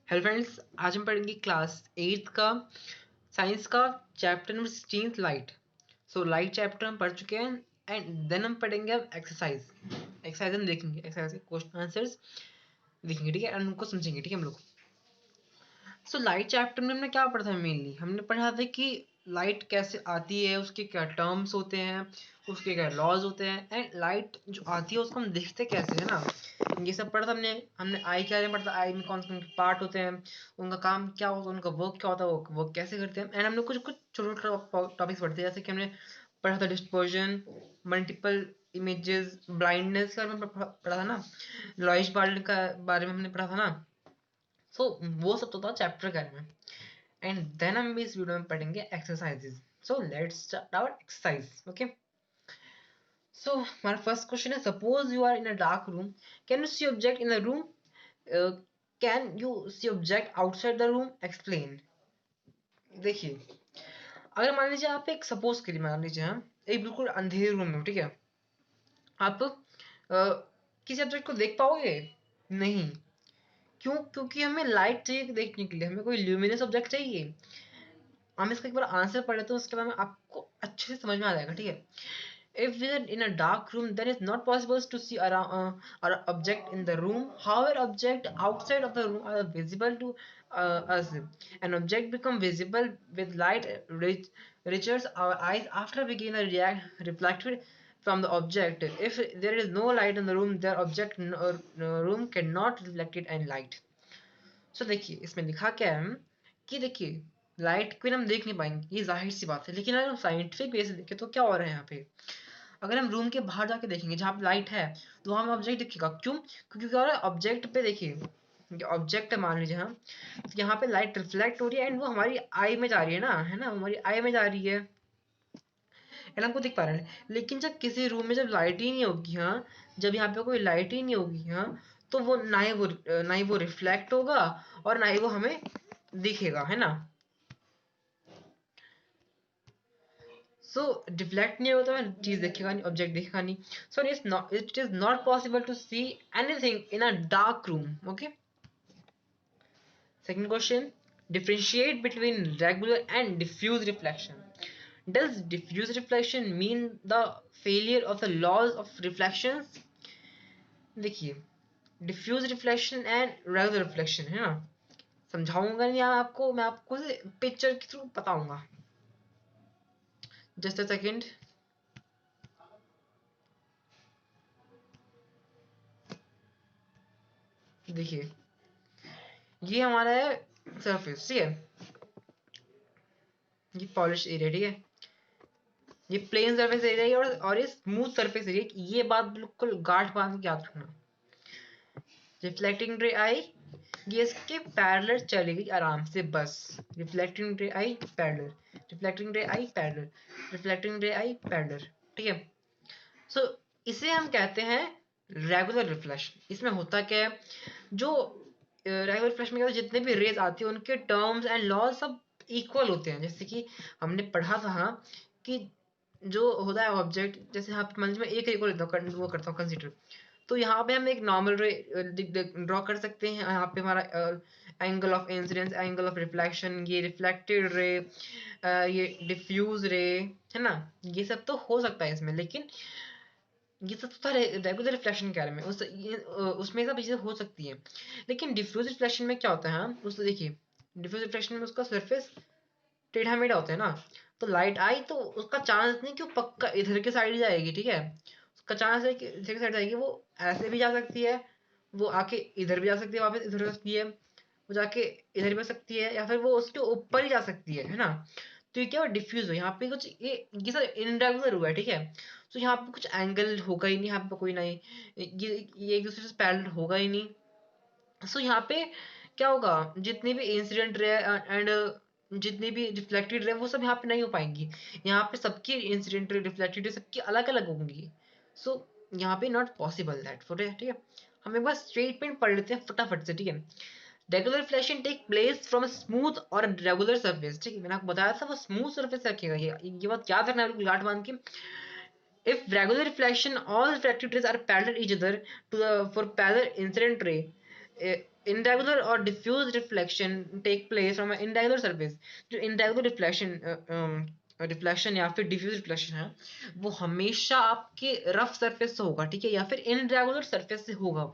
Hello friends, आज हम पढ़ेंगे क्लास 8 का साइंस का chapter number 16 light. So light chapter हम पढ़ चुके हैं एंड देन हम पढ़ेंगे अब एक्सरसाइज हम देखेंगे, एक्सरसाइज के क्वेश्चन आंसर्स देखेंगे, ठीक है, एंड उनको समझेंगे, ठीक है हम लोग। सो लाइट चैप्टर में हमने क्या पढ़ा था? मेनली हमने पढ़ा था कि लाइट कैसे आती है, उसके क्या टर्म्स होते हैं, उसके क्या लॉज होते हैं, एंड लाइट जो आती है उसको हम देखते कैसे है ना। ये सब पढ़ा था हमने। हमने आई के बारे में पढ़ा था, आई में कौन कौन से पार्ट होते हैं, उनका काम क्या होता है, उनका वर्क क्या होता है, वो वर्क कैसे करते हैं, एंड हमने कुछ कुछ छोटे छोटे टॉपिक्स पढ़ते हैं, जैसे कि हमने पढ़ा था डिस्पर्जन, मल्टीपल इमेजेस, ब्लाइंडनेस का पढ़ा था ना, लॉइस बार्डन का बारे में हमने पढ़ा था ना। सो वो सब तो था चैप्टर के बारे में। एंड देन हम इस वीडियो में पढ़ेंगे exercises. So let's start our exercise. Okay, so हमारा फर्स्ट क्वेश्चन है, suppose you are in a dark room, can you see object in the room, can you see object outside the room, explain. देखिए, अगर मान लीजिए आप एक suppose करिए, मान लीजिए हम एक बिल्कुल अंधेरे रूम में, ठीक है, आप किसी ऑब्जेक्ट को देख पाओगे? नहीं। क्यों? क्योंकि हमें लाइट चाहिए देखने के लिए, हमें कोई ल्यूमिनस ऑब्जेक्ट चाहिए। हम इसका एक बार आंसर पढ़े तो उसके बाद में आपको अच्छे से समझ में आ जाएगा, ठीक है। If we are in a dark room, then it's not possible to see around or object in the room. However, object outside of the room are visible to us. An object become visible with light reaches our eyes after begin a react reflected from the object. If there is no light in the room, the object room cannot reflect it and light. So देखिए इसमें लिखा क्या है कि देखिए light को हम देख नहीं पाएंगे, ये जाहिर सी बात है, लेकिन अगर हम साइंटिफिक वे से देखें तो क्या हो रहा है यहाँ पे। अगर हम रूम के बाहर जाके देखेंगे जहाँ पे लाइट है, तो वहाँ हमें ऑब्जेक्ट दिखेगा। क्यों? क्योंकि क्या हो रहा है, ऑब्जेक्ट पे देखिए, ऑब्जेक्ट मान लीजिए हम, तो यहाँ पे लाइट रिफ्लेक्ट हो रही है एंड वो हमारी आई में जा रही है ना, है ना, हमारी आई में जा रही है एंड हमको दिख पा रहे हैं। लेकिन जब किसी रूम में जब लाइट ही नहीं होगी, हाँ, जब यहाँ पे कोई लाइट ही नहीं होगी, हाँ, तो वो ना ही वो रिफ्लेक्ट होगा और ना ही वो हमें दिखेगा, है ना। सो डिफ्लेक्ट नहीं होता है, चीज देखेगा नहीं, ऑब्जेक्ट दिखेगा नहीं। So it is not possible to see anything in a dark room. Okay, second question, differentiate between regular and diffuse reflection. Does diffuse reflection mean the failure of the laws of reflections? देखिए, diffuse reflection and regular reflection है ना, समझाऊंगा नहीं आपको, मैं आपको picture के through बताऊंगा। Just a second. देखिए, ये हमारा है सरफेस, ठीक है, ये पॉलिश एरिया, ठीक है, ये प्लेन सरफेस एरिया है और ये स्मूथ सरफेस एरिया। ये बात बिल्कुल गांठ बांध के याद रखना। रिफ्लेक्टिंग रे आई, ये इसके पैरेलल चलेगी आराम से, बस। रिफ्लेक्टिंग रे आई पैरेलल, रिफ्लेक्टिंग रे आई पैरेलल, रिफ्लेक्टिंग रे आई पैरेलल, ठीक है। सो इसे हम कहते हैं रेगुलर रिफ्लेक्शन। इसमें होता क्या है, जो रेगुलर रिफ्लेक्शन में क्या होता है, जितने भी रेज आती है उनके टर्म्स एंड लॉज सब इक्वल होते हैं। जैसे कि हमने पढ़ा था, हाँ, कि जो होता है ऑब्जेक्ट, जैसे यहाँ पे मान लीजिए मैं एक इक्वल वो करता हूँ कंसीडर, तो यहाँ पे हम एक नॉर्मल रे ड्रॉ कर सकते हैं। यहाँ पे हमारा angle of incidence, angle of reflection, ये रिफ्लेक्टेड रे, ये डिफ्यूज रे, है ना, ये सब तो हो सकता है इसमें। लेकिन ये सब तो रेगुलर रिफ्लेक्शन के बारे में, उसमें सब चीजें हो सकती हैं। लेकिन डिफ्यूज रिफ्लेक्शन में क्या होता है, हाँ, उसको देखिए, डिफ्यूज रिफ्लेक्शन में उसका सरफेस टेढ़ा मेढ़ा होता है ना, तो लाइट आई तो उसका चांस नहीं कि वो पक्का इधर के साइड जाएगी, ठीक है, उसका चांस है कि इधर की साइड जाएगी। वो ऐसे भी जा सकती है, वो आके इधर भी जा सकती है, वापस इधर जा सकती है, वो जाके इधर भी जा सकती है, या फिर वो उसके ऊपर ही जा सकती है ना। तो ये क्या हुआ, डिफ्यूज हो, यहाँ पे कुछ ये सब इनरेगुलर हुआ है, ठीक है। तो यहाँ पे कुछ एंगल होगा ही नहीं, यहाँ पे कोई नहीं, ये एक दूसरे से पैरेलल होगा ही नहीं। सो यहाँ पे क्या होगा, जितने भी इंसिडेंट रहे एंड जितनी भी रिफ्लेक्टेड रहे, वो सब यहाँ पे नहीं हो पाएंगी। यहाँ पे सबकी इंसिडेंट रिफ्लेक्टेड सबकी अलग अलग होंगी। सो यहाँ पे नॉट पॉसिबल दैट फॉर, ठीक है। हम एक बार स्टेटमेंट पढ़ लेते हैं फटाफट से, ठीक है। Regular reflection take place from smooth और रेगुलर सरफेस, ठीक है, मैंने आपको बताया था वो स्मूथ सरफेस रखेगा, ये बात याद रखना है बिल्कुल गांठ बांध के। If regular reflection, all refracted rays are parallel each other to the for parallel incident ray. Irregular और diffuse reflection take place from irregular surface. जो इनरेगुलर रिफ्लेक्शन या फिर डिफ्यूज रिफ्लेक्शन है वो हमेशा आपके रफ सरफेस से होगा, ठीक है, या फिर इनरेगुलर सरफेस से होगा।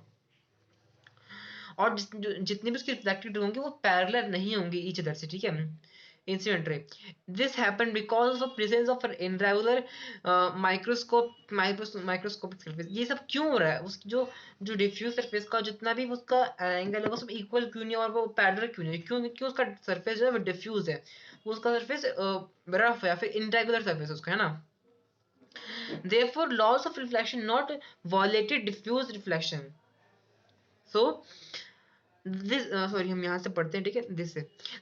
और जितनी भी उसकी रिफ्लेक्टेड होंगी वो पैरेलल नहीं होंगी ईच अदर से, ठीक है, incident ray. This happened because of presence of irregular microscopic surface. ये सब क्यों हो रहा है? उस जो डिफ्यूज सरफेस का जितना भी उसका एंगल है वो सब इक्वल क्यों नहीं और वो पैरेलल क्यों नहीं? क्यों? क्यों उसका सरफेस जो है वो डिफ्यूज है, वो उसका सरफेस रफ है या फिर इनरेगुलर सरफेस उसका, है ना। Therefore, laws of reflection not violated diffuse reflection. So this sorry हम यहाँ से पढ़ते हैं, ठीक है,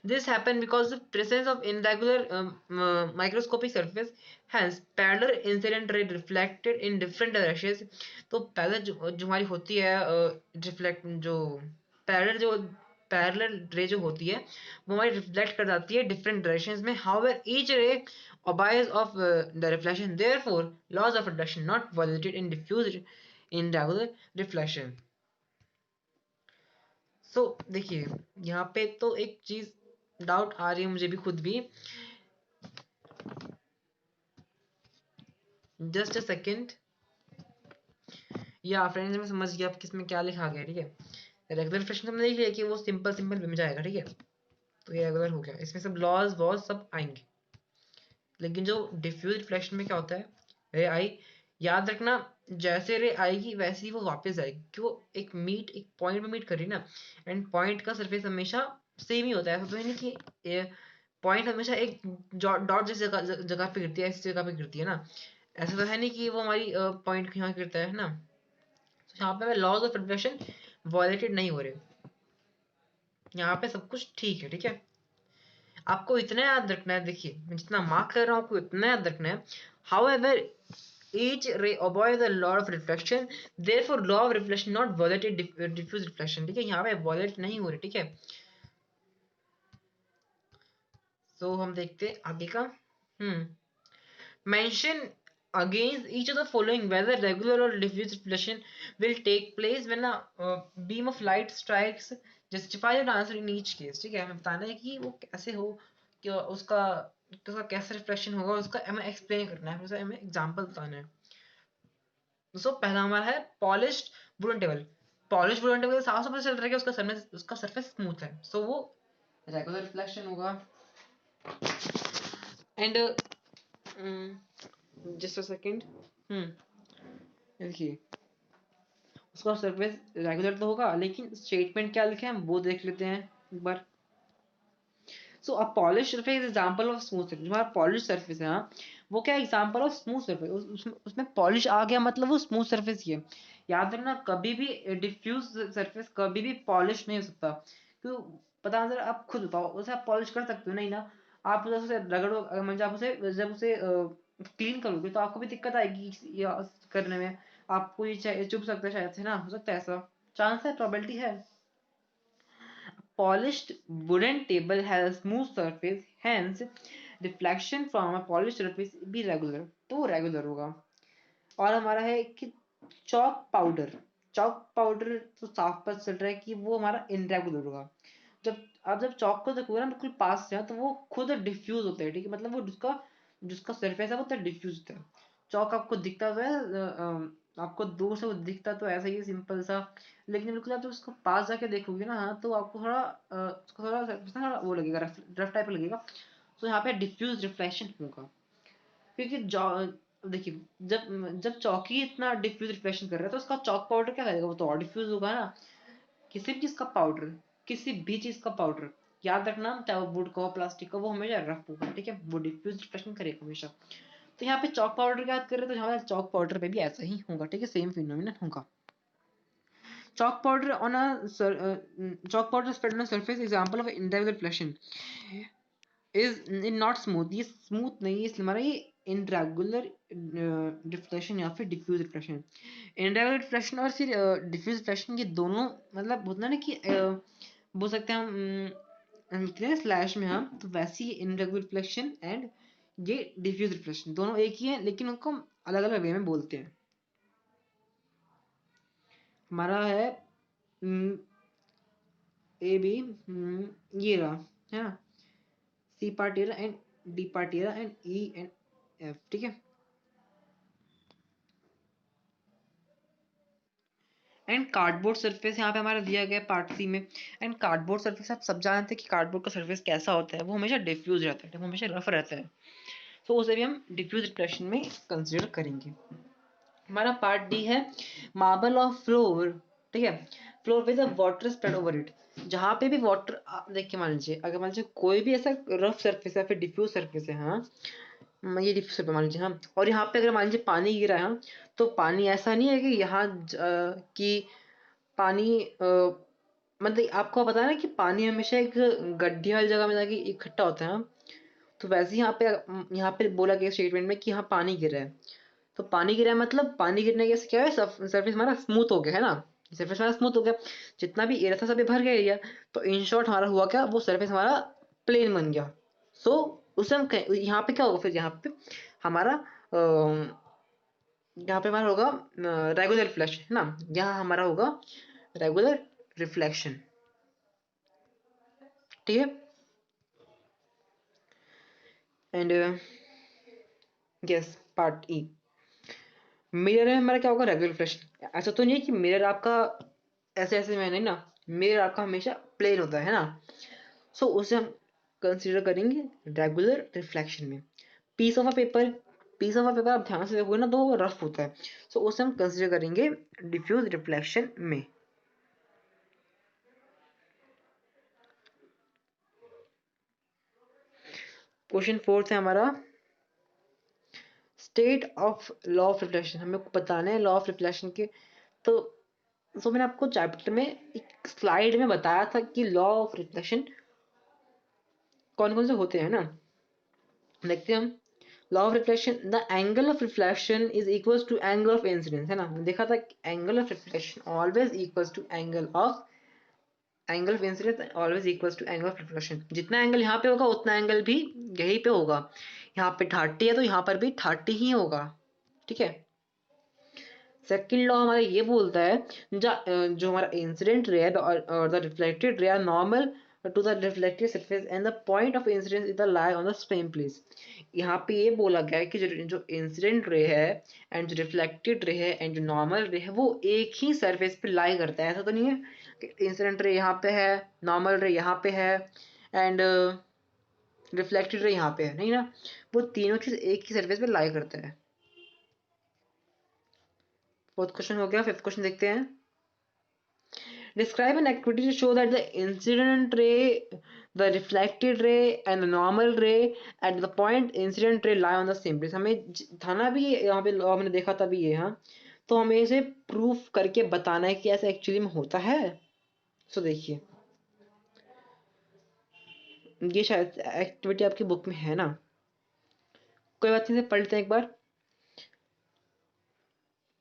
this happened because of presence of irregular microscopic surface, hence parallel incident ray reflected in different directions। तो पहले जो हमारी होती है रिफ्लेक्ट जो पैरेलल रे जो होती है वो हमारी रिफ्लेक्ट कर जाती है डिफरेंट डायरेक्शंस में। हाउएवर ईच रे obeys of the reflection, therefore laws of reflection not violated in diffuse in regular reflection। सो देखिए यहाँ पे तो एक चीज डाउट आ रही है मुझे भी खुद भी, जस्ट अ सेकेंड। या फ्रेंड्स मैं समझ गया आप किसमें क्या लिखा गया, ठीक है। रेगुलर रिफ्लेक्शन हमने देख लिया कि वो सिंपल सिंपल वे में जाएगा, ठीक है, तो ये रेगुलर हो गया, इसमें सब लॉज वॉज सब आएंगे। लेकिन जो डिफ्यूज रिफ्लेक्शन में क्या होता है, रे आई, याद रखना जैसे रे आएगी वैसे ही वो वापस जाएगी, क्यों? एक पॉइंट में मीट कर रही है ना, एंड पॉइंट का सरफेस हमेशा सेम ही होता है, ऐसा तो है नहीं कि पॉइंट हमेशा एक डॉट जैसी जगह पे गिरती है, ऐसी जगह पे गिरती है ना। ऐसा तो है नहीं कि वो हमारी पॉइंट यहाँ गिरता है ना। तो यहाँ पे लॉज ऑफ रिफ्लेक्शन वायलेटेड नहीं हो रहे, यहाँ पे सब कुछ ठीक है, ठीक है। आपको इतना याद रखना है, देखिए मैं जितना मार्क कर रहा हूँ आपको इतना याद रखना है। However each ray obeys the law of reflection, therefore law of reflection not violated diffuse reflection, ठीक है, यहाँ पे violate नहीं हो रही, ठीक है। सो हम देखते हैं आगे का। mention against each of the following whether regular or diffuse reflection will take place when a beam of light strikes, justify your answer in each case, ठीक है। हमें बताना है कि वो कैसे हो, कि उसका कैसे रिफ्लेक्शन होगा, उसका हमें एक्सप्लेन करना है, उसका हमें एग्जांपल बताना है। दोस्तों पहला हमारा है polished wooden table. Polish wooden table साफ साफ पता चल रहा है कि उसका सरफेस स्मूथ है, सो वो रेगुलर रिफ्लेक्शन होगा। एंड जस्ट अ सेकंड, देखिए उसका सरफेस रेगुलर तो होगा, लेकिन स्टेटमेंट क्या लिखे हैं वो देख लेते हैं एक बार। So a polish surface example of smooth surface. हमारा पॉलिश सरफेस है, हाँ, वो क्या एग्जांपल ऑफ स्मूथ सरफेस, उसमें पॉलिश आ गया मतलब वो स्मूथ सरफेस ही है। याद रखना कभी भी डिफ्यूज सरफेस कभी भी पॉलिश नहीं हो सकता, क्यों पता ना, आप खुद बताओ उसे आप पॉलिश कर सकते हो नहीं ना। आप उसे रगड़ो, मतलब आप उसे जब उसे क्लीन करोगे तो आपको भी दिक्कत आएगी करने में, आपको ये चुभ सकता है शायद से ना, हो सकता है ऐसा, चांस है, प्रोबेबिलिटी है। Polished wooden table has a smooth surface, hence reflection from a polished surface भी regular, तो regular होगा। और हमारा है कि चौक पाउडर तो साफ पता चल रहा है कि वो हमारा इनरेगुलर होगा। जब आप जब चौक को देखोगे ना बिल्कुल पास से तो वो खुद डिफ्यूज होता है, ठीक है, मतलब वो जिसका जिसका सरफेस है वो तो डिफ्यूज होता है। चौक आपको दिखता तो है आपको दूर से वो दिखता तो ऐसा ही सिंपल सा, लेकिन बिल्कुल आप जब उसको पास जाके देखोगे ना, हाँ, तो आपको थोड़ा उसका थोड़ा थोड़ा वो लगेगा, रफ टाइप लगेगा। तो यहाँ पे डिफ्यूज रिफ्लेक्शन होगा, क्योंकि देखिए जब जब चौकी इतना डिफ्यूज रिफ्लेक्शन कर रहा है तो उसका चौक पाउडर क्या करेगा, वो तो और डिफ्यूज होगा ना। किसी भी चीज का पाउडर, किसी भी चीज का पाउडर, याद रखना चाहे वो वुड का हो प्लास्टिक का, वो हमेशा रफ होगा, ठीक है, वो डिफ्यूज रिफ्लेक्शन करेगा हमेशा। तो यहाँ पे चौक पाउडर की बात कर रहे हैं तो यहाँ पे चौक पाउडर पे भी ऐसा ही होगा, ठीक है, सेम फिनोमिनन होगा। Chalk powder on chalk powder spread on a surface example of irregular reflection is not smooth, ये smooth नहीं है, इसलिए हमारा ये irregular reflection या फिर diffuse reflection। irregular reflection और फिर diffuse reflection ये दोनों मतलब होता है ना कि बोल सकते हैं हम कितने स्लैश में हम, तो वैसे ही irregular reflection एंड ये diffuse reflection दोनों एक ही है, लेकिन उनको हम अलग अलग वे में बोलते हैं। हमारा है ए बी, ये रहा है ना, सी पार्ट ये रहा एंड डी पार्ट ये रहा एंड ई एंड एफ, ठीक है। एंड कार्डबोर्ड सरफेस यहाँ पे हमारा दिया गया पार्ट सी में। एंड कार्डबोर्ड सरफेस आप सब जानते हैं कि कार्डबोर्ड का सरफेस कैसा होता है, वो हमेशा डिफ्यूज रहता है, वो हमेशा रफ रहता है। तो उसे भी हम डिफ्यूज रिफ्लेक्शन में कंसिडर करेंगे। हमारा पार्ट डी है मार्बल ऑफ फ्लोर, ठीक है, floor with water spread over it. जहाँ पे भी वाटर, देखिए मान लीजिए, अगर मान लीजिए कोई भी ऐसा रफ सरफेस है, फिर डिफ्यूज सरफेस है, हाँ, ये डिफ्यूज सरफेस मान लीजिए, हाँ, और यहाँ पे अगर मान लीजिए पानी गिरा है, हाँ, तो पानी ऐसा नहीं है कि यहाँ कि पानी मतलब आपको पता है ना कि पानी हमेशा एक गड्ढे वाली जगह में जाके इकट्ठा होता है, हाँ? तो वैसे ही यहाँ पे बोला गया स्टेटमेंट में कि यहाँ पानी गिरा है। तो पानी गिरा है मतलब पानी गिरने के से क्या है, सरफेस हमारा स्मूथ हो गया है ना, सरफेस हमारा स्मूथ हो गया, जितना भी एरिया था सभी भर गया एरिया। तो इन शॉर्ट हमारा हुआ क्या, वो सरफेस हमारा प्लेन बन गया। सो उसे हम यहाँ पे क्या होगा, फिर यहाँ पे हमारा यहाँ पे हमारा होगा रेगुलर रिफ्लेक्शन, है ना, यहाँ हमारा होगा रेगुलर रिफ्लेक्शन, ठीक है। And yes, part E, mirror में हमारा क्या होगा, रेगुलर रिफ्लेक्शन। ऐसा तो नहीं है कि मिरर आपका ऐसे ऐसे में नहीं ना, मिरर आपका हमेशा प्लेन होता है ना। सो उसे हम कंसीडर करेंगे रेगुलर रिफ्लेक्शन में। Piece of a paper, piece of a paper आप ध्यान से देखोगे ना तो वो रफ होता है। सो उसे हम कंसीडर करेंगे डिफ्यूज रिफ्लेक्शन में। क्वेश्चन फोर्थ है हमारा state of law of reflection, हमें बताना है लॉ ऑफ रिफ्लेक्शन के। तो मैंने आपको चैप्टर में एक स्लाइड में बताया था कि लॉ ऑफ रिफ्लेक्शन कौन कौन से होते हैं ना। देखते हैं हम, law of reflection, the angle of reflection is equals to angle of incidence, है ना, देखा था angle of reflection always equals to angle of incidence always equals to angle of reflection. जितना एंगल यहाँ पे होगा उतना एंगल भी यहीं पे होगा। यहाँ पे 30 है तो यहाँ पर भी 30 ही होगा, ठीक है। सेकेंड लॉ हमारा ये बोलता है जो हमारा इंसिडेंट रे है और the reflected ray are normal to the reflected surface and the point of incidence is the lie on the same place. यहाँ पे ये बोला गया है कि जो इंसिडेंट रे है एंड जो रिफ्लेक्टेड रे है एंड जो नॉर्मल रे है वो एक ही सरफेस पे लाई करता है। ऐसा तो नहीं है कि इंसिडेंट रे यहाँ पे है, नॉर्मल रे यहाँ पे है एंड रिफ्लेक्टेड रे यहाँ पे है, नहीं ना, वो तीनों चीज एक ही सरफेस पे लाई करता है। फोर्थ क्वेश्चन हो गया, फिफ्थ क्वेश्चन देखते हैं। Describe an activity to show that the incident ray, the reflected ray and the normal ray at the point incident ray lie on the same place। हमें था ना भी यहाँ पे हमने देखा था भी ये, हाँ, तो हमें इसे प्रूफ करके बताना है कि ऐसा एक्चुअली में होता है। सो देखिए, ये शायद एक्टिविटी आपकी बुक में है ना, कोई बात नहीं, पढ़ लेते हैं एक बार।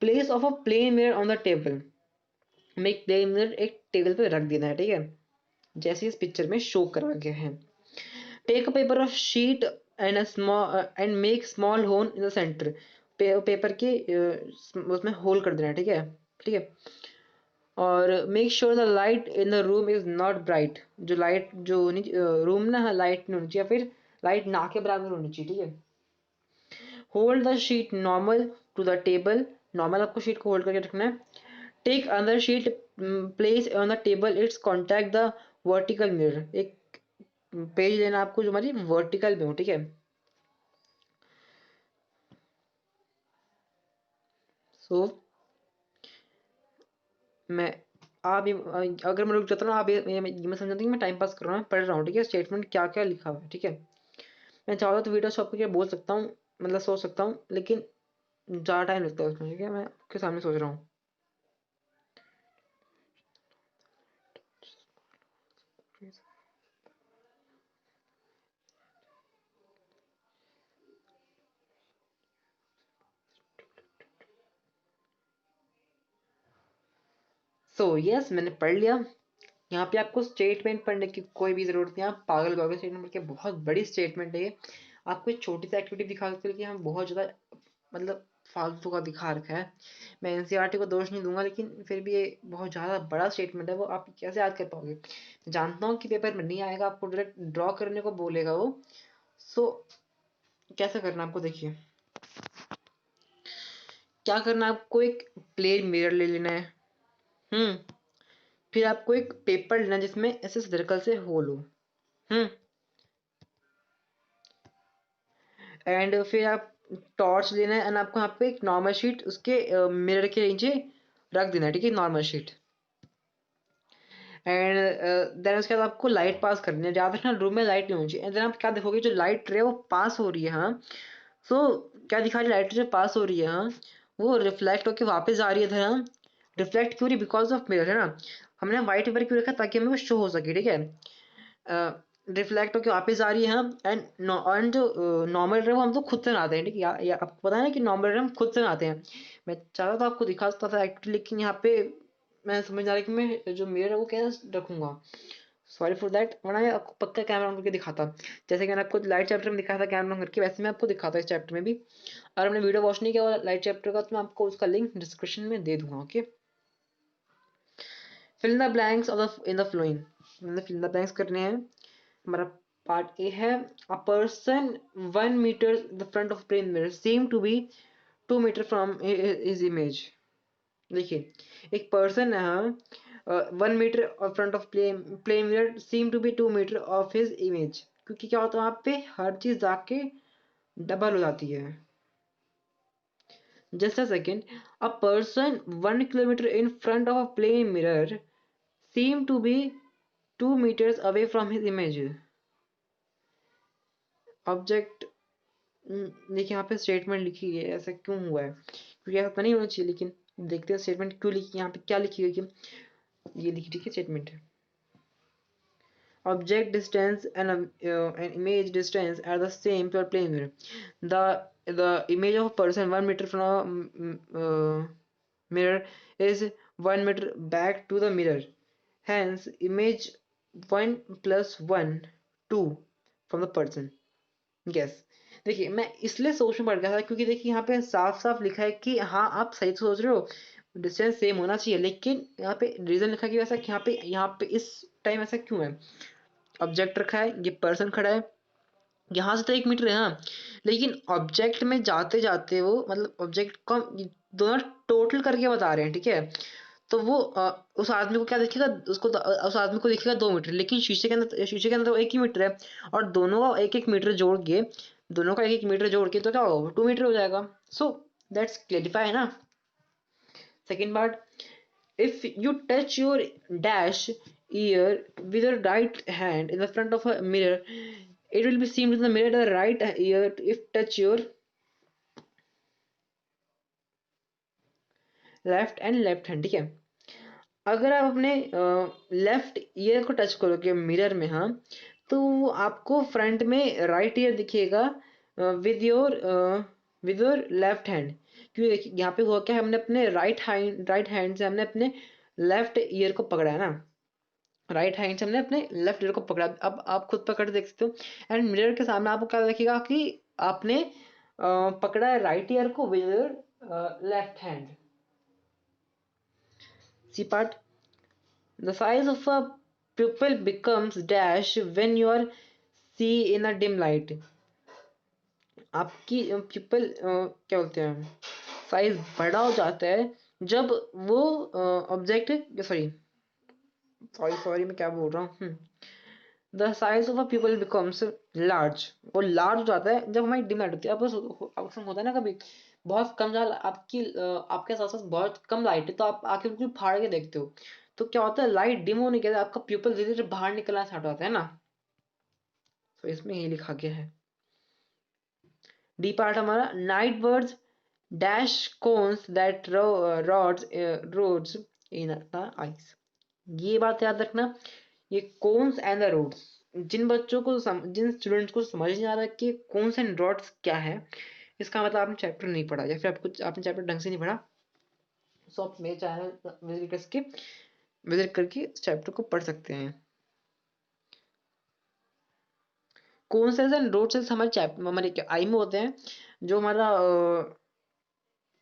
Place of a plane mirror on the table, हमें एक प्लेन मिरर एक टेबल पे रख देना है, ठीक है, जैसे इस पिक्चर में शो करा गया है। Take a paper of sheet and and make small hole in the centre. Paper के उसमें होल कर देना है, ठीक है, ठीक है। और make sure the light in the room is not bright, जो लाइट जो रूम ना लाइट नहीं होनी चाहिए, फिर लाइट ना के बराबर होनी चाहिए, ठीक है। Hold the sheet normal to the table, normal आपको शीट को होल्ड करके रखना है। Take another sheet, place on the table, it's contact the vertical mirror, एक पेज लेना आपको जो हमारी वर्टिकल में हो, ठीक है। सो मैं आप ये अगर मैं रुक जाता हूँ, आप ये मैं समझाता हूँ, मैं टाइम पास कर रहा हूँ, पढ़ रहा हूँ, ठीक है, स्टेटमेंट क्या क्या लिखा हुआ है, ठीक है। मैं चाहता तो वीडियो शॉप करके बोल सकता हूँ, मतलब सोच सकता हूँ, लेकिन ज़्यादा टाइम लगता है उसमें, ठीक है, मैं आपके सामने सोच रहा हूँ। यस, मैंने पढ़ लिया। यहाँ पे आपको स्टेटमेंट पढ़ने की कोई भी जरूरत नहीं, आप पागल हो गए स्टेटमेंट पढ़ के, बहुत बड़ी स्टेटमेंट है ये। आपको एक छोटी सी एक्टिविटी दिखा सकते हैं कि हम बहुत ज़्यादा मतलब फालतू का दिखा रखा है। मैं एनसीईआरटी को दोष नहीं दूंगा, लेकिन फिर भी ये बहुत ज़्यादा बड़ा स्टेटमेंट है, वो आप कैसे याद कर पाओगे। जानता हूँ कि पेपर में नहीं आएगा, आपको डायरेक्ट ड्रॉ करने को बोलेगा वो। सो कैसे करना आपको, देखिए क्या करना है। आपको एक प्लेन मिरर ले लेना है। फिर आपको एक पेपर लेना जिसमें ऐसे सर्कल से होल हो। एंड फिर आप टॉर्च लेना है, एंड आपको यहाँ पे एक नॉर्मल शीट उसके मिरर के नीचे रख देना है, ठीक है, नॉर्मल शीट। एंड देन उसके बाद आपको लाइट पास करनी है, ज़्यादा ना रूम में लाइट नहीं होनी चाहिए। एंड देन आप क्या देखोगे, जो लाइट रे वो पास हो रही है, हाँ सो क्या दिखा रही है, लाइट जो पास हो रही है, हाँ वो रिफ्लेक्ट होकर वापस आ रही है इधर, हाँ रिफ्लेक्ट क्यों रही, बिकॉज ऑफ मिरर है ना। हमने वाइट पेपर क्यों रखा, ताकि हमें वो शो हो सके, ठीक है। रिफ्लेक्ट होकर वापस आ रही है, हम एंड जो नॉर्मल रे वो हम तो खुद से बनाते हैं, ठीक है। या आपको पता है ना कि नॉर्मल रे हम खुद से बनाते हैं। मैं चाहता था आपको दिखा सकता था एक्चुअली, लेकिन यहाँ पे मैं समझ आ रहा है कि मैं जो मिरर है वो कैसे रखूंगा। सॉरी फॉर दैट, वरना मैं आपको पक्का कैमरा ऑन करके दिखाता। जैसे कि मैंने आपको लाइट चैप्टर में दिखाया था कैमरा ऑन करके, वैसे मैं आपको दिखाता इस चैप्टर में भी। और हमने वीडियो वॉच नहीं किया लाइट चैप्टर का, तो मैं आपको उसका लिंक डिस्क्रिप्शन में दे दूंगा, okay. Fill in the blanks of the in the following, हमने फिल इन द ब्लैंक्स करने हैं। हमारा पार्ट ए है, a person 1 metre the front of plane mirror seem to be 2 metre from his image. देखिए एक person है, हाँ 1 metre front of plane mirror seem to be 2 metre of his image, क्योंकि क्या होता है वहाँ पे हर चीज जाके डबल हो जाती है। Just a second, a person 1 kilometre in front of a plane mirror seem to be 2 meters away from his image object. देखिए यहाँ पे स्टेटमेंट लिखी है, ऐसा क्यों हुआ है, क्योंकि ऐसा तो नहीं होना चाहिए, लेकिन देखते हैं स्टेटमेंट क्यों लिखी, यहाँ पे क्या लिखी है कि ये लिखी, ठीक है statement. Object distance and an image distance are the same to a plane mirror. The image of a person 1 meter from a mirror is 1 meter back to the mirror. Hence, image 1 + 1 2 from the person. Yes. देखिए मैं इसलिए सोच में पड़ गया था, क्योंकि देखिए यहाँ पे साफ साफ लिखा है कि हाँ आप सही तो सोच रहे हो, डिस्टेंस सेम होना चाहिए, लेकिन यहाँ पे रीजन लिखा है कि वैसा कि यहाँ पे इस टाइम ऐसा क्यों है। ऑब्जेक्ट रखा है, ये पर्सन खड़ा है, यहाँ से तो 1 मीटर है, हाँ लेकिन ऑब्जेक्ट में जाते जाते वो मतलब ऑब्जेक्ट को दोनों टोटल करके बता रहे हैं, ठीक है। तो वो उस आदमी को क्या दिखेगा, उस आदमी को दिखेगा 2 मीटर, लेकिन शीशे के अंदर तो 1 ही मीटर है, और दोनों का 1 1 मीटर जोड़ के, दोनों का 1 1 मीटर जोड़ के तो क्या होगा, 2 मीटर हो जाएगा। सो दैट्स क्लेरिफाई है ना। Second part, if you touch your dash ear with your right hand in the front of a mirror, it will be seen in the mirror the right ear if touch your left and left hand, ठीक है। अगर आप अपने left ear को touch करोगे mirror में, हाँ तो आपको फ्रंट में राइट ईयर दिखेगा विद योर लेफ्ट हैंड। क्योंकि देखिए यहाँ पे हुआ क्या है, हमने अपने राइट हैंड से हमने अपने लेफ्ट ईयर को पकड़ा है ना, राइट हैंड से हमने अपने लेफ्ट ईयर को पकड़ा। अब आप खुद पकड़ देख सकते हो, एंड मिरर के सामने आपको क्या दिखेगा कि आपने पकड़ा है राइट ईयर को with left hand. C part, the size of a pupil becomes dash when you are see in a dim light. आपकी pupil क्या बोलते हैं, साइज बड़ा हो जाता है जब वो ऑब्जेक्ट, सॉरी सॉरी सॉरी मैं क्या बोल रहा हूँ, the size of a people becomes large, वो लार्ज हो जाता है जब हमारी डिम लाइट होती है। अब आपको होता है ना कभी बहुत कम जहाँ आपके साथ साथ बहुत कम लाइट है, तो आप आके बिल्कुल फाड़ के देखते हो, तो क्या होता है लाइट डिम होने के बाद आपका प्यूपल धीरे धीरे बाहर निकलना स्टार्ट होता है ना। तो इसमें यही लिखा गया है। डी पार्ट हमारा, night birds dash cones that rods in the eyes. ये बात याद रखना, ये कोन्स एंड द रोड्स, जिन स्टूडेंट्स को समझ नहीं आ रहा कि कोन्स एंड रोड्स क्या है, इसका मतलब आपने चैप्टर नहीं पढ़ा, या फिर आपने चैप्टर ढंग से नहीं पढ़ा। सो आप मेरे चैनल विजिट करके इस चैप्टर को पढ़ सकते हैं। Cone cells and rod cells हमारे आई में होते हैं, जो हमारा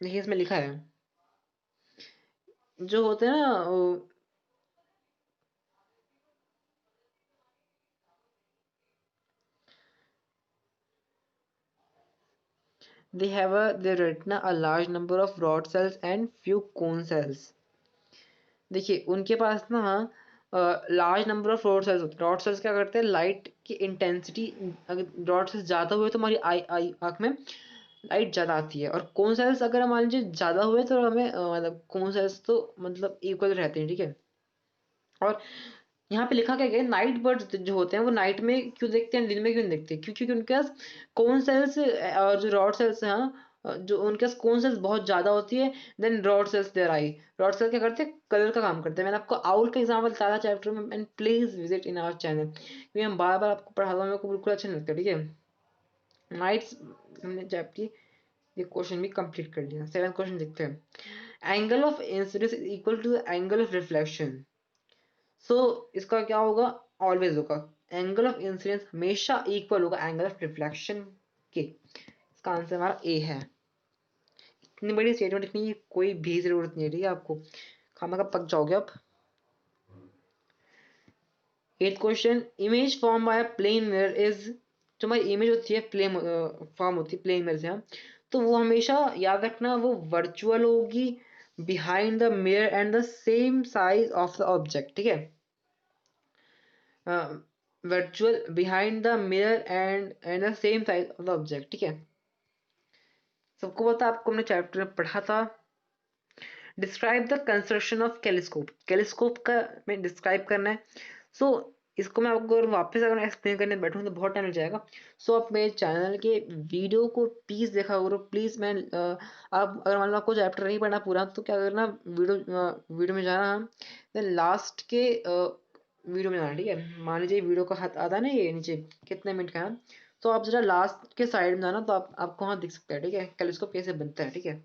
देखिए इसमें लिखा है जो होते हैं ना they retina a large number of rod cells and few cone cells. देखिए उनके पास ना large number of rod sales होते हैं। रॉड सेल्स क्या करते हैं, लाइट की इंटेंसिटी, अगर रॉड सेल्स ज़्यादा हुए तो हमारी आई आई आँख में लाइट ज़्यादा आती है, और कोन सेल्स अगर मान लीजिए ज़्यादा हुए तो हमें मतलब कोन सेल्स तो मतलब इक्वल रहते हैं, ठीक है। और यहाँ पे लिखा क्या गया, नाइट बर्ड्स जो होते हैं वो नाइट में क्यों देखते हैं, दिन में क्यों नहीं देखते, क्योंकि उनके पास कोन सेल्स और जो रॉड सेल्स हैं, जो उनके पास कोन सेल्स बहुत ज़्यादा होती है than rod cells their eye. Rod cells क्या करते हैं, कलर का काम करते हैं। मैंने आपको आउल का एग्जाम्पल बताया था चैप्टर में, and please visit in our channel, क्योंकि हम बार बार आपको पढ़ाता हूँ, मेरे को बिल्कुल अच्छा नहीं लगता, ठीक है। नाइट्स हमने चैप्टर ये क्वेश्चन भी कंप्लीट कर लिया। 7th क्वेश्चन देखते हैं, angle of incidence is equal to the angle of reflection. So इसका क्या होगा, ऑलवेज होगा, एंगल ऑफ इंसिडेंस हमेशा इक्वल होगा एंगल ऑफ रिफ्लेक्शन के। इसका आंसर हमारा ए है। इतनी बड़ी स्टेटमेंट लिखने की कोई भी जरूरत नहीं है, ठीक है। आपको खाना कब पक जाओगे आप। 8th question, image form by plane mirror is, जो हमारी इमेज होती है प्लेन फॉर्म होती है प्लेन मिरर से, तो वो हमेशा याद रखना वो वर्चुअल होगी behind the mirror and the same size of the object, ठीक है। Virtual behind the mirror and the same size of the object, ठीक है। सबको पता, आपको हमने चैप्टर में पढ़ा था। Describe the construction of telescope, telescope का में डिस्क्राइब करना है। सो इसको मैं आपको अगर वापस अगर एक्सप्लेन करने बैठूँ तो बहुत टाइम लग जाएगा। सो आप मेरे चैनल के वीडियो को प्लीज़ देखा करो प्लीज़। मैं आप अगर मान लो आपको चैप्टर नहीं पढ़ना पूरा, तो क्या करना, वीडियो में जाना, देन लास्ट के वीडियो में जाना, ठीक है। मान लीजिए वीडियो का हाथ आता है ना ये नीचे कितने मिनट का है, तो आप जरा लास्ट के साइड में जाना, तो आपको वहाँ दिख सकता है, ठीक है, टेलीस्कोप कैसे बनता है, ठीक है।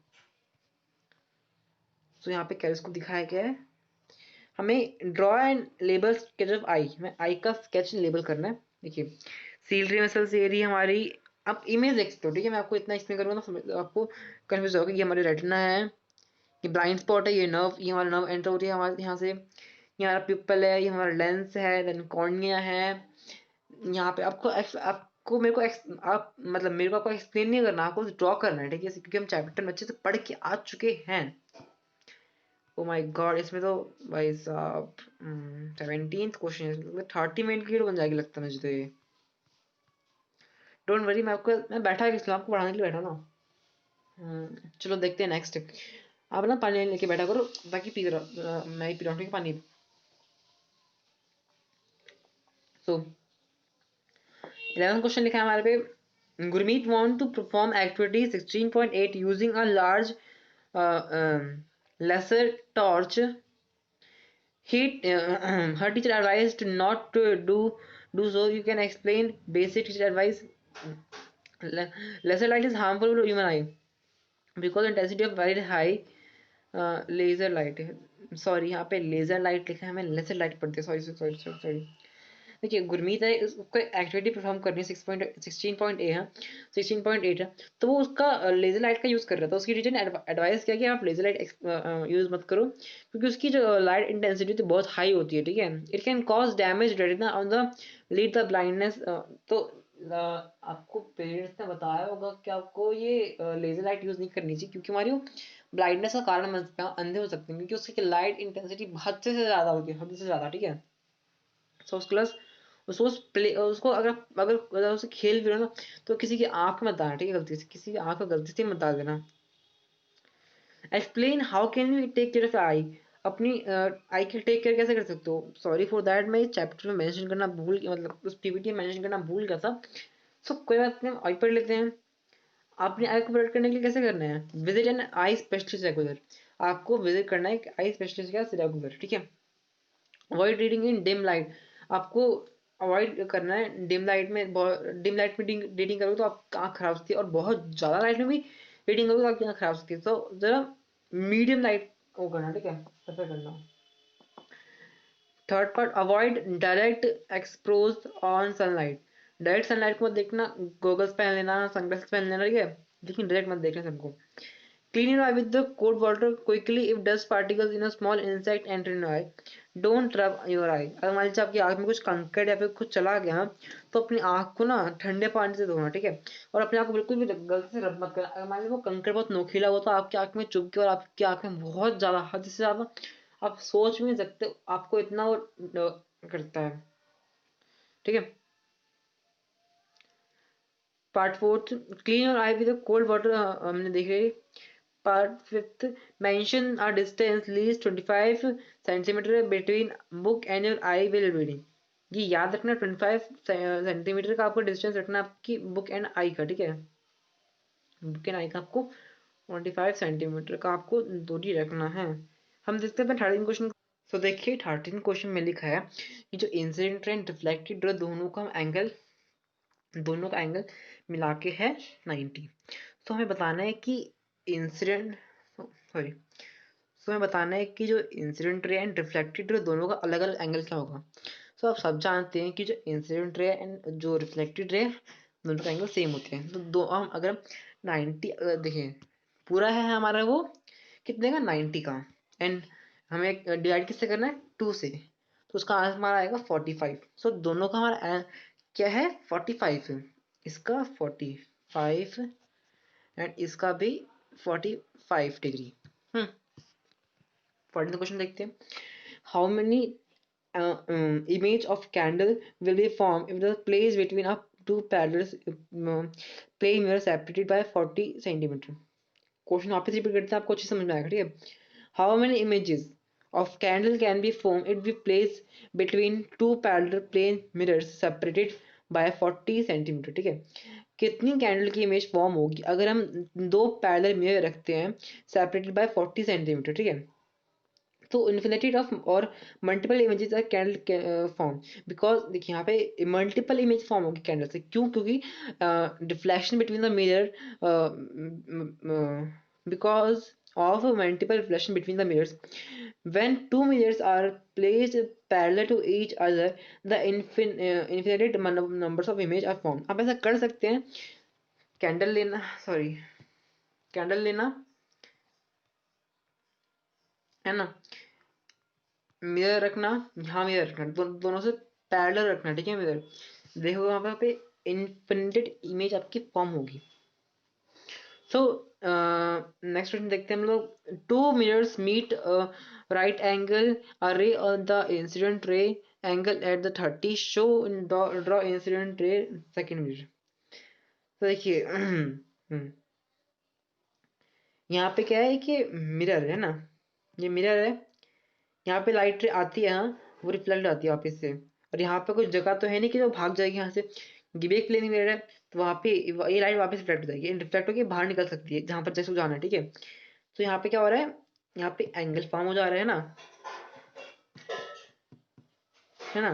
तो यहाँ पे टेलीस्कोप दिखाया गया है। हमें draw and label sketch of eye, हमें आई का स्केच लेबल करना है। देखिए सीलरी मसल्स एरिया हमारी, आप इमेज देख सकते हो, ठीक है। मैं आपको इतना एक्सप्लेन करूँगा तो आपको कन्फ्यूज होगा। ये हमारी रेटिना है, ये ब्लाइंड स्पॉट है, ये नर्व, ये हमारा नर्व एंटर होती है हमारे यहाँ से, ये हमारा पिपल है, ये हमारा लेंस है, देन कॉर्निया है। यहाँ पे आपको मेरे को आप मतलब मेरे को आपको एक्सप्लेन नहीं करना, आपको ड्रॉ करना है, ठीक है, क्योंकि हम चैप्टर में अच्छे से पढ़ के आ चुके हैं। ओ माय गॉड, इसमें तो भाई साहब 17th क्वेश्चन 30 मिनट की वीडियो बन जाएगी लगता है मुझे तो ये। डोंट वरी, मैं बैठा है इसलिए आपको पढ़ाने के लिए बैठा ना। चलो देखते हैं नेक्स्ट। आप ना पानी लेके बैठा करो, बाकी पी रहा मैं ही पी रहा हूँ, ठीक है, पानी। सो 11th क्वेश्चन लिखा है हमारे पे, Gurmeet want to perform activity 16.8 using a large lesser torch. Her teacher advised not to do so. You can explain basic teacher advice. Lesser light is harmful to human eye because intensity of very high laser light. Sorry यहाँ पे laser light लिखा है, मैं laser light पढ़ती है, sorry sorry sorry sorry. देखिए गुरमीत है, उसको एक्टिविटी परफॉर्म करनी है 16.8 है, 16.8 है, तो वो उसका लेजर लाइट का यूज़ कर रहा था। उसकी टीचर ने एडवाइस किया कि आप लेजर लाइट यूज़ मत करो, क्योंकि उसकी जो लाइट इंटेंसिटी तो बहुत हाई होती है, ठीक है। It can cause damage retina on the lead the blindness. तो आपको पेरेंट्स ने बताया होगा कि आपको ये लेजर लाइट यूज़ नहीं करनी चाहिए, क्योंकि हमारी ब्लाइंडनेस का कारण बन सकता है, अंधे हो सकते हैं, क्योंकि उसकी लाइट इंटेंसिटी हद से ज़्यादा होती है, हद से ज़्यादा, ठीक है। सो उसके प्लस उसको प्ले उसको अगर उसे खेल भी रहे हो ना, तो किसी की आंख में डालना, ठीक है, गलती से किसी की आंख में गलती से मत डाल देना। Explain how can you take care of eye, अपनी आई की टेक केयर कैसे कर सकते हो। सॉरी फॉर दैट, मैं चैप्टर में मेंशन करना भूल गया, मतलब उस पीपीटी में मेंशन करना भूल गया था। सो कोई बात नहीं, आई पढ़ लेते हैं। अपनी आई को प्रोटेक्ट करने के लिए कैसे करना है, visit an eye specialist regular, आपको विजिट करना है एक आई स्पेशलिस्ट का रेगुलर, ठीक है। Avoid reading in dim light, आपको अवॉइड करना है डिम लाइट में। डिम लाइट में रीडिंग करोगे तो आपकी आँख खराब होती है, और बहुत ज़्यादा लाइट में भी रीडिंग करोगे तो आपकी आँख खराब होती है। तो जरा मीडियम लाइट वो करना, ठीक है, प्रेफर करना। Third part, avoid direct expose on sunlight, direct sunlight को मत देखना, गॉगल्स पहन लेना, सनग्लासेस पहन लेना, ठीक है, लेकिन डायरेक्ट मत देखना सबको। Clean your eye with the cold water quickly if dust particles in a small insect enter in your eye. Don't rub your eye. अगर मान लीजिए आपकी आँख में कुछ कंकड़ या फिर कुछ चला गया तो अपनी आँख को ना ठंडे पानी से धोना, ठीक है। और अपने आँख को बिल्कुल भी गलती से रब मत करना। अगर मान लीजिए वो कंकड़ बहुत नोकीला हुआ तो आपकी आँख में चुभ गया और आपकी आँख में बहुत ज़्यादा हद से ज़्यादा आप सोच भी नहीं सकते, आपको इतना वो करता है, ठीक है। Part fourth, clean your I with cold water, हमने देख रही। Part fifth, mention a distance least 25 centimetre between book and your I will reading. ये याद रखना 25 सेंटीमीटर का आपको डिस्टेंस रखना आपकी बुक एंड आई का, ठीक है। बुक एंड आई का आपको 25 सेंटीमीटर का आपको दूरी रखना है। हम देखते हैं 13 क्वेश्चन। तो देखिए 13 क्वेश्चन में लिखा है कि जो इंसिडेंट एंड रिफ्लेक्टेड रे दोनों का एंगल मिला के है 90। तो हमें बताना है कि इंसिडेंट सॉरी सो हमें बताना है कि जो incident ray and reflected ray दोनों का अलग अलग एंगल क्या होगा। सो आप सब जानते हैं कि जो इंसिडेंट रे एंड जो रिफ्लेक्टेड रे दोनों का एंगल सेम होते हैं। तो दो हम अगर 90 देखें, पूरा है हमारा वो कितने का 90 का, एंड हमें डिवाइड किससे करना है 2 से, तो उसका आंसर हमारा आएगा 45। सो दोनों का हमारा क्या है 45, इसका 45 एंड इसका भी 45 डिग्री। 14th क्वेश्चन देखते हैं। How many image of candle will be formed if the place between up two parallel plane mirror separated by 40 centimeter। Question वापस रिपीट करते हैं, आपको अच्छे समझ में आएगा, ठीक है। How many images of candle can be formed if we place between two parallel plane mirrors separated by 40 centimeter, ठीक है। कितनी कैंडल की इमेज फॉर्म होगी अगर हम दो पैरेलल मिरर रखते हैं सेपरेटेड बाय 40 सेंटीमीटर, ठीक है। तो इन्फिनिटी ऑफ और multiple images are candle form, because देखिए यहाँ पे मल्टीपल इमेज फॉर्म होगी कैंडल से, क्यों, क्योंकि deflection between the mirror, because of multiple reflection between the mirrors. When two mirrors are placed parallel to each other, the infinite numbers of image are formed. आप ऐसा कर सकते हैं, candle लेना है ना, मिरर रखना, यहाँ मिरर रखना, दोनों से पैरेलल रखना, ठीक है मिरर। देखो वहाँ पे इन्फिनिट इमेज आपकी फॉर्म होगी। सो नेक्स्ट क्वेश्चन देखते हैं हम लोग। Two mirrors meet right angle a ray on the incident ray angle at the 30 show draw incident ray second mirror. तो देखिए यहाँ पे क्या है कि मिरर है ना, ये मिरर है, यहाँ पे लाइट आती है, हाँ वो रिफ्लेक्ट आती है वापस से, और यहाँ पे कुछ जगह तो है नहीं कि जो भाग जाएगी यहाँ से, गिवे एक प्लेन मिरर है तो वहाँ पे ये लाइट वापस रिफ्लेक्ट हो जाएगी, रिफ्लेक्ट होकर बाहर निकल सकती है जहाँ पर जैसे जाना है, ठीक है। तो यहाँ पे क्या हो रहा है, यहाँ पे एंगल फॉर्म हो जा रहा है ना, है ना।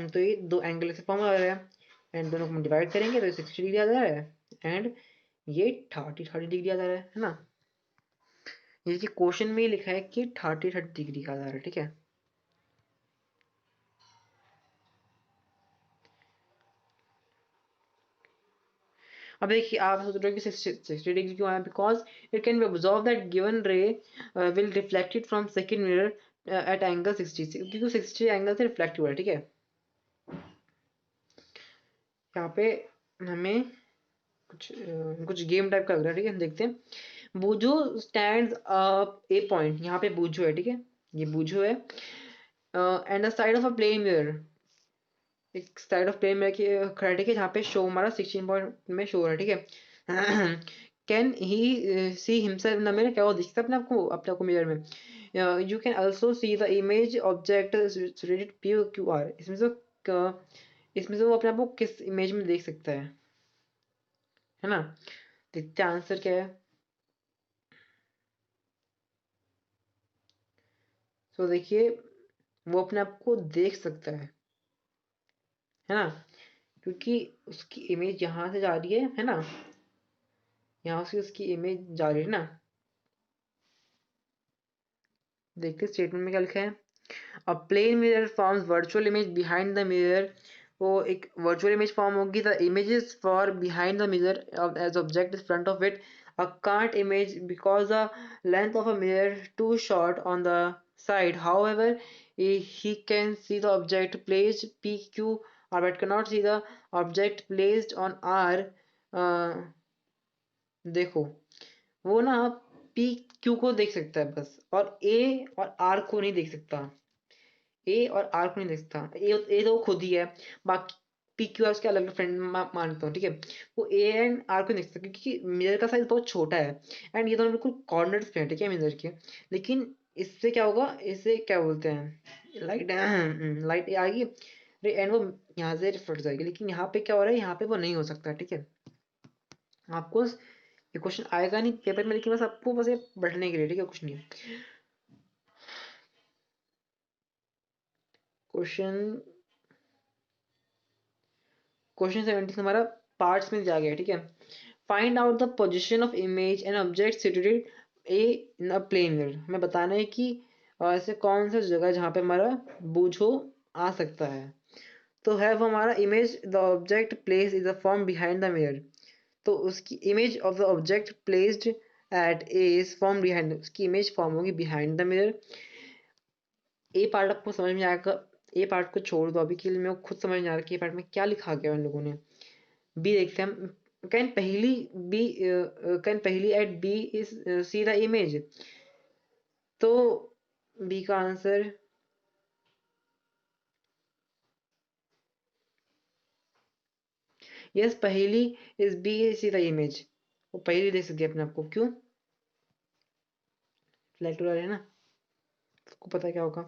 तो ये दो एंगल से फॉर्म हो रहा है एंड दोनों को हम डिवाइड करेंगे तो 60 डिग्री आ जा रहा है एंड ये 30 डिग्री आ जा रहा है ना। ये क्वेश्चन में ही लिखा है कि 30 डिग्री का आ जा रहा है, ठीक है। अब देखिए आप सोच रहे हो कि 60 डिग्री क्यों आया, because it can be observe that given रे will reflected from second mirror at angle 60, क्योंकि 60 एंगल से रिफ्लेक्ट हुआ है, ठीक है। यहाँ पे हमें कुछ गेम टाइप का लग रहा है, ठीक है, देखते हैं। बूझो स्टैंड्स अप ए पॉइंट, यहाँ पे बूझो है, ठीक है, ये बूझो है and the side of a plane mirror, एक साइड ऑफ प्लेन मिरर की खड़ा है, ठीक है, जहाँ पे शो हमारा 16 पॉइंट में शो है, ठीक है। Can he see himself in the mirror, क्या वो दिखता है अपने आपको मिरर में। You can also see the image object rated P Q R, इसमें से वो अपने आप को किस इमेज में देख सकता है ना। देखते हैं आंसर क्या है। तो देखिए वो अपने आप को देख सकता है ना, क्योंकि उसकी इमेज यहाँ से जा रही है ना, यहाँ से उसकी इमेज जा रही है ना। देखते स्टेटमेंट में क्या लिखा है। A plane mirror forms virtual image behind the mirror, वो एक वर्चुअल इमेज फॉर्म होगी, the images for behind the mirror as object is front of it a can't image because the length of a mirror too short on the side. However, he can see the object placed PQ, but cannot see the object placed on R. देखो, वो ना P Q को देख सकता है बस, और ए और आर को नहीं देख सकता। ए और आर को नहीं देख सकता। ए तो वो खुद ही है, बाकी पी क्यू आर उसके अलग अलग फ्रेंड मानता हूँ, ठीक है। वो ए एंड आर को नहीं देख सकता क्योंकि मिरर का साइज बहुत छोटा है, एंड ये दोनों बिल्कुल कॉर्नर्स पे है, ठीक है, मिरर के। लेकिन इससे क्या होगा, इससे क्या बोलते हैं, लाइट लाइट आएगी, एंड वो यहाँ से रिफ्लेक्ट जाएगी। लेकिन यहाँ पे क्या हो रहा है, यहाँ पे वो नहीं हो सकता, ठीक है। आपको ये क्वेश्चन आएगा नहीं पेपर में, लेकिन बस आपको बस ये बैठने के लिए, ठीक है, कुछ नहीं है। क्वेश्चन क्वेश्चन 17 हमारा पार्ट्स में दिया गया है, ठीक है। Find out the position of image and object situated A in a plane mirror. हमें बताना है कि ऐसे कौन सा जगह जहाँ पे हमारा बूझो आ सकता है। तो है वो हमारा image the object place is a form behind the mirror. तो उसकी image of the object placed at A is form behind, उसकी इमेज फॉर्म होगी behind the mirror. A part आपको समझ में आएगा, ए पार्ट को छोड़ दो अभी के लिए, मेरे को खुद समझ नहीं आ रहा कि ए पार्ट में क्या लिखा गया उन लोगों ने। बी देखते हैं हम। Can Paheli be can Paheli at B is see the image. तो बी का answer yes, Paheli is be see the image. वो पहली देख सकती है अपने आप को, क्यों, फ्लैटुलर है ना, उसको पता है क्या होगा।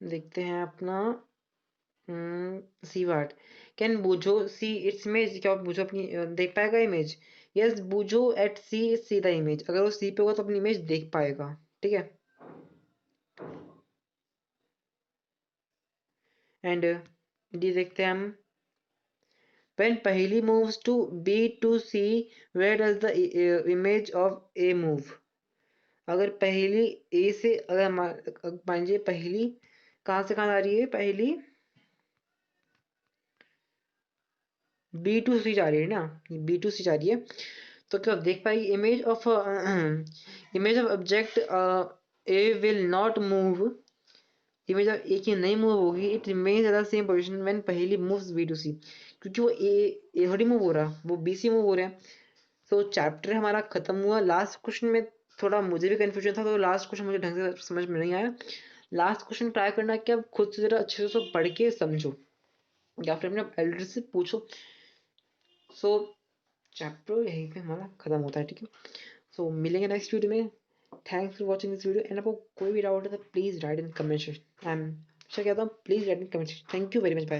देखते हैं अपना सी पार्ट। कैन बूझो सी इट्स इमेज, क्या बूझो अपनी देख पाएगा image. Yes, Boojho at see see the image, अगर वो सी पे होगा तो अपनी इमेज देख पाएगा, ठीक है। एंड डी देखते हैं हम। व्हेन पहली moves to B to C, where does the image of A move. अगर पहली ए से, अगर मान लीजिए पहली कहाँ से कहाँ आ रही है, पहली बी टू सी जा रही है ना, बी टू सी जा रही है, तो क्या देख पाएगी image of image of object A will not move. Image of A की नहीं मूव होगी, it remains at the same position when पहली मूव्स बी टू सी, क्योंकि वो ए थोड़ी मूव हो रहा, वो बी सी मूव हो रहा है। तो चैप्टर हमारा खत्म हुआ। लास्ट क्वेश्चन में थोड़ा मुझे भी कंफ्यूजन था, तो लास्ट क्वेश्चन मुझे ढंग से समझ में नहीं आया। लास्ट क्वेश्चन ट्राई करना कि आप खुद से जरा अच्छे से पढ़ के समझो, या फिर अपने एल्डर से पूछो। सो चैप्टर यहीं पे हमारा खत्म होता है, ठीक है। सो मिलेंगे नेक्स्ट वीडियो में। Thanks for watching this video, and आपको कोई भी डाउट है तो please write in comment section. I am क्या कहता हूँ, please write in comment section. Thank you very much, bye.